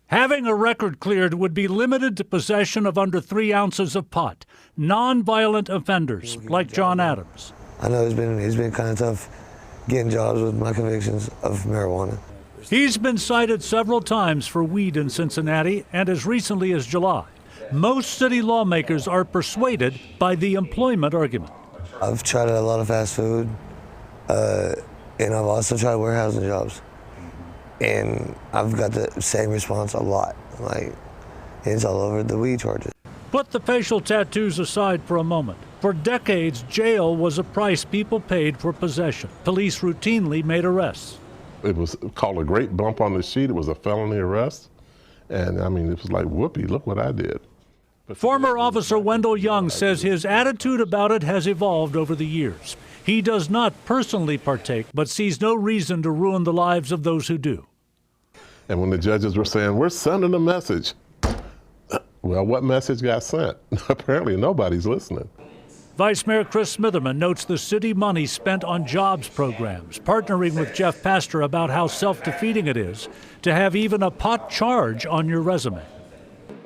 Having a record cleared would be limited to possession of under 3 ounces of pot. Non-violent offenders like John Adams. I know it's been kind of tough getting jobs with my convictions of marijuana. He's been cited several times for weed in Cincinnati, and as recently as July. Most city lawmakers are persuaded by the employment argument. I've tried a lot of fast food, and I've also tried warehousing jobs. And I've got the same response a lot. Like, it's all over the weed charges. Put the facial tattoos aside for a moment. For decades, jail was a price people paid for possession. Police routinely made arrests. It was called a great bump on the sheet. It was a felony arrest. And I mean, it was like, whoopee, look what I did. Former Officer Wendell Young says his attitude about it has evolved over the years. He does not personally partake, but sees no reason to ruin the lives of those who do. And when the judges were saying, we're sending a message, well, what message got sent? Apparently nobody's listening. Vice Mayor Chris Smitherman notes the city money spent on jobs programs, partnering with Jeff Pastor about how self-defeating it is to have even a pot charge on your resume.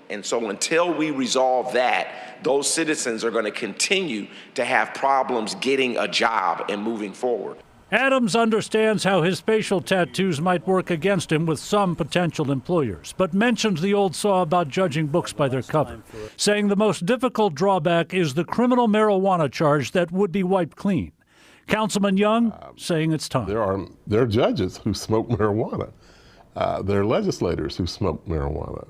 And so until we resolve that, those citizens are going to continue to have problems getting a job and moving forward. Adams understands how his facial tattoos might work against him with some potential employers, but mentions the old saw about judging books by their cover, saying the most difficult drawback is the criminal marijuana charge that would be wiped clean. Councilman Young saying it's time. There are judges who smoke marijuana. There are legislators who smoke marijuana.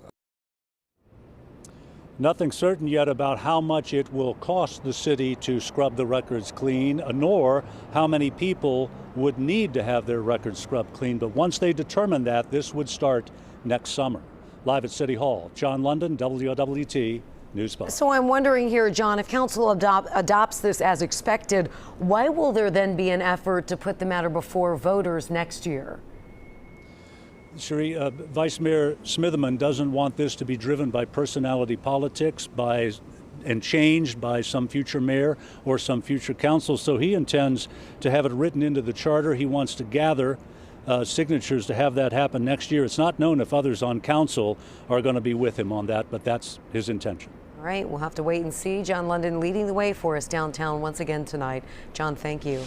Nothing certain yet about how much it will cost the city to scrub the records clean, nor how many people would need to have their records scrubbed clean. But once they determine that, this would start next summer. Live at City Hall, John London, WLWT News 5. So I'm wondering here, John, if council adopts this as expected, why will there then be an effort to put the matter before voters next year? Cherie, Vice Mayor Smitherman doesn't want this to be driven by personality politics and changed by some future mayor or some future council. So he intends to have it written into the charter. He wants to gather signatures to have that happen next year. It's not known if others on council are going to be with him on that, but that's his intention. All right, we'll have to wait and see. John London leading the way for us downtown once again tonight. John, thank you.